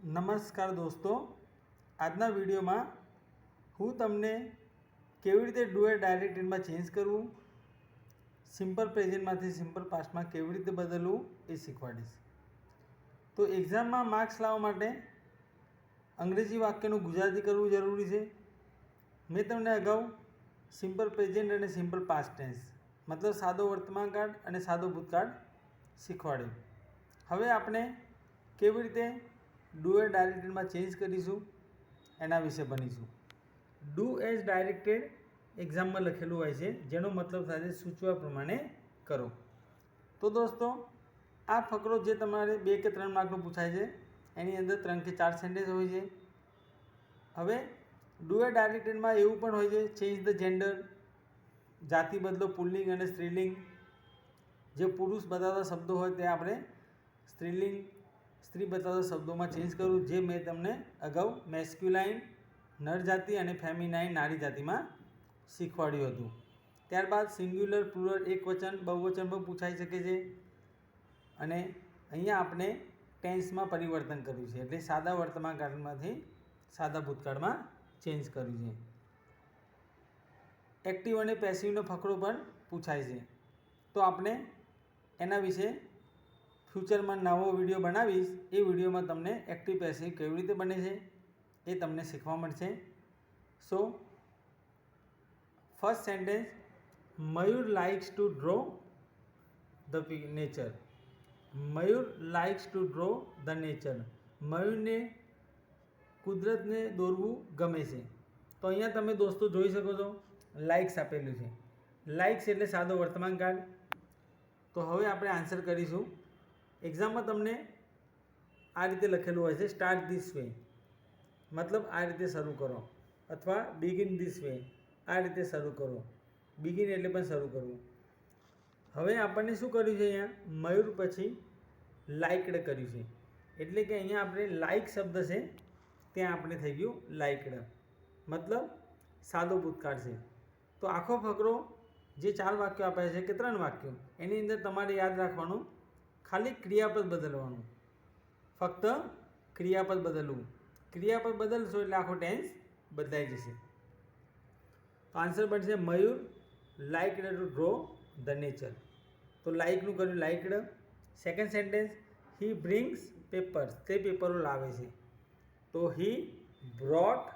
નમસ્કાર દોસ્તો, આજના વિડીયોમાં હું તમને કેવી રીતે ડુ એ ડાયરેક્ટ ટેન્સમાં ચેન્જ કરવું, સિમ્પલ પ્રેઝન્ટમાંથી સિમ્પલ પાસ્ટમાં કેવી રીતે બદલવું એ શીખવાડીશ. તો એક્ઝામમાં માર્ક્સ લાવવા માટે અંગ્રેજી વાક્યનું ગુજરાતી કરવું જરૂરી છે. મેં તમને અગાઉ સિમ્પલ પ્રેઝન્ટ અને સિમ્પલ પાસ્ટ ટેન્સ મતલબ સાદો વર્તમાનકાળ અને સાદો ભૂતકાળ શીખવાડ્યું. હવે આપણે કેવી રીતે ડુ એ ડાયરેક્ટેડમાં ચેન્જ કરીશું એના વિશે ભણીશું. ડુ એઝ ડાયરેક્ટેડ એક્ઝામમાં લખેલું હોય છે, જેનો મતલબ થાય છે સૂચવા પ્રમાણે કરો. તો દોસ્તો, આ ફકરો જે તમારે 2 કે 3 માર્કનો પૂછાય છે એની અંદર 3 કે 4 સેન્ટેન્સ હોય છે. હવે ડુ એ ડાયરેક્ટેડમાં એવું પણ હોય છે ચેન્જ ધ જેન્ડર, જાતિ બદલો પુલ્લિંગ અને સ્ત્રીલિંગ. જે પુરુષ બતાવતા શબ્દો હોય તે આપણે સ્ત્રીલિંગ, સ્ત્રી બતાવતા શબ્દોમાં ચેન્જ કરવું, જે મેં તમને અગાઉ મેસ્ક્યુલાઇન નર જાતિ અને ફેમિનાઇન નારી જાતિમાં શીખવાડ્યું હતું. ત્યારબાદ સિંગ્યુલર, પ્લુરલ, એકવચન, બહુવચન પણ પૂછાઈ શકે છે. અને અહીંયા આપણે ટેન્સમાં પરિવર્તન કર્યું છે, એટલે સાદા વર્તમાન કાળમાંથી સાદા ભૂતકાળમાં ચેન્જ કર્યું છે. એક્ટિવ અને પેસિવનો ફકરો પણ પૂછાય છે. તો આપણે એના વિશે ફ્યુચરમાં નવો વિડીયો બનાવીશ. એ વિડીયોમાં તમને એક્ટિવ પેસિવ કેવી રીતે બને છે એ તમને શીખવા મળશે. So first sentence, Mayur likes to draw the nature. Mayur likes to draw the nature. મયુરને કુદરતને દોરવું ગમે છે. તો અહીંયા તમે દોસ્તો જોઈ શકો છો લાઇક્સ આપેલું છે. લાઇક્સ એટલે સાદો વર્તમાન કાળ. તો હવે આપણે આન્સર કરીશું. એક્ઝામમાં તમને આ રીતે લખેલું હોય છે, સ્ટાર્ટ ધીસ વે મતલબ આ રીતે શરૂ કરો, અથવા બિગિન ધીસ વે આ રીતે શરૂ કરો. બિગિન એટલે પણ શરૂ કરવું. હવે આપણને શું કર્યું છે, અહીંયા મયુર પછી લાઇકડ કર્યું છે, એટલે કે અહીંયા આપણે લાઇક શબ્દ છે ત્યાં આપણે થઈ ગયું લાઇકડ, મતલબ સાદો ભૂતકાળ છે. તો આખો ફકરો જે 4 વાક્યો આપ્યા છે કે 3 વાક્યો, એની અંદર તમારે યાદ રાખવાનું ખાલી ક્રિયાપદ બદલવાનું, ફક્ત ક્રિયાપદ બદલવું. ક્રિયાપદ બદલશો એટલે આખો ટેન્સ બદલાઈ જશે. તો આન્સર બનશે Mayur liked to draw the nature. તો લાઇકનું કર્યું liked. Second sentence, he brings papers, તે પેપરો લાવે છે. તો હી બ્રોટ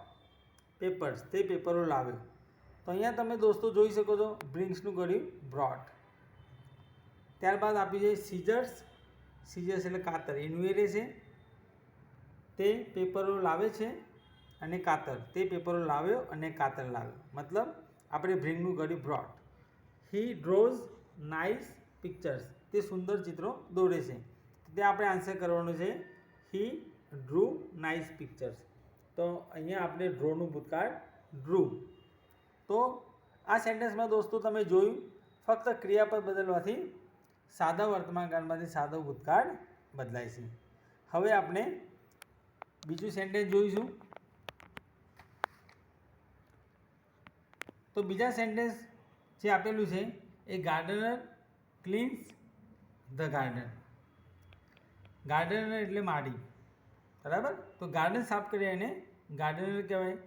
પેપર્સ, તે પેપરો લાવે. તો અહીંયા તમે દોસ્તો જોઈ શકો છો બ્રિંગ્સનું કર્યું બ્રોટ. ત્યારબાદ આપી છે સીઝર્સ. સીઝર્સ એટલે કાતર, ઇન્વેરે છે. તે પેપરો લાવે છે અને કાતર, તે પેપરો લાવ્યો અને કાતર લાવ્યો, મતલબ આપણે બ્રિંગનું કર્યું બ્રોટ. હી ડ્રોઝ નાઇસ પિક્ચર્સ, તે સુંદર ચિત્રો દોરે છે. તે આપણે આન્સર કરવાનું છે હી ડ્રુ નાઇસ પિક્ચર્સ. તો અહીંયા આપણે ડ્રોનું ભૂતકાળ ડ્રુ. તો આ સેન્ટેન્સમાં દોસ્તો તમે જોયું ફક્ત ક્રિયાપદ બદલવાથી સાદા વર્તમાન કાળમાંથી સાદો ભૂતકાળ બદલાય છે. હવે આપણે બીજું સેન્ટેન્સ જોઈશું. તો બીજા સેન્ટેન્સ જે આપેલું છે એ gardener cleans the garden. Gardener એટલે માળી, બરાબર. તો ગાર્ડન સાફ કરે એને ગાર્ડનર કહેવાય.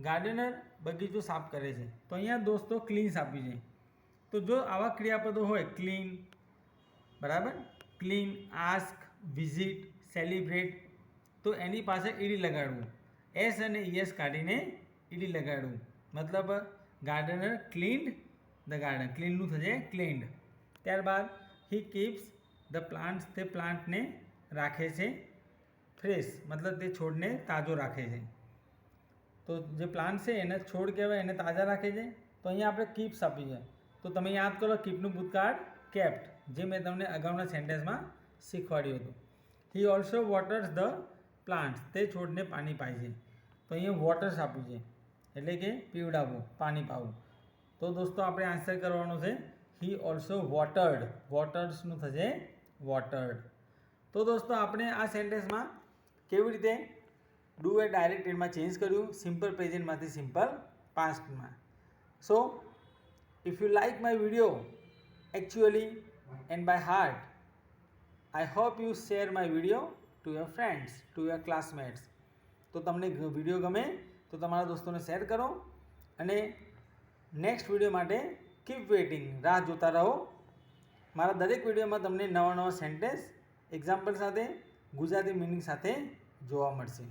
ગાર્ડનર બગીચો સાફ કરે છે. તો અહીંયા દોસ્તો ક્લીન્સ આપ્યું છે. તો જો આવા ક્રિયાપદો હોય, ક્લીન, બરાબર, ક્લીન, આસ્ક, વિઝિટ, સેલિબ્રેટ, તો એની પાસે ઈડી લગાડવું. એસ અને ઈએસ કાઢીને ઈડી લગાડવું, મતલબ ગાર્ડનર ક્લીન્ડ ધ ગાર્ડન. ક્લીનનું થશે ક્લીન્ડ. ત્યારબાદ હી કીપ્સ ધ પ્લાન્ટ્સ, તે પ્લાન્ટને રાખે છે ફ્રેશ, મતલબ તે છોડને તાજો રાખે છે. તો જે પ્લાન્ટ છે એને છોડ કહેવાય, એને તાજા રાખે છે. તો અહીંયા આપણે કીપ્સ આપી છે. તો તમે યાદ કરો કીપનું ભૂતકાળ કેપ્ટ, જે મેં તમને અગાઉના સેન્ટેન્સમાં શીખવાડ્યું હતું. He also waters the plants, તે છોડને પાણી પાય છે. તો અહીંયા વોટર્સ આપ્યું છે, એટલે કે પીવડાવવું, પાણી પાવું. તો દોસ્તો આપણે આન્સર કરવાનો છે હી ઓલ્સો વોટર્ડ. વોટર્સનું થશે વોટર્ડ. તો દોસ્તો આપણે આ સેન્ટેન્સમાં કેવી રીતે ડુ એ ડાયરેક્ટ ટેન્સમાં ચેન્જ કર્યું, સિમ્પલ પ્રેઝન્ટમાંથી સિમ્પલ પાસ્ટમાં. So if you like my video actually and by heart, I hope you share my video to your friends, to your classmates. તો તમને વિડીયો ગમે તો તમારા દોસ્તોને શેર કરો અને નેક્સ્ટ વિડીયો માટે કીપ વેઇટિંગ, રાહ જોતા રહો. મારા દરેક વિડીયોમાં તમને નવા નવા સેન્ટેન્સ એક્ઝામ્પલ સાથે ગુજરાતી મિનિંગ સાથે જોવા મળશે.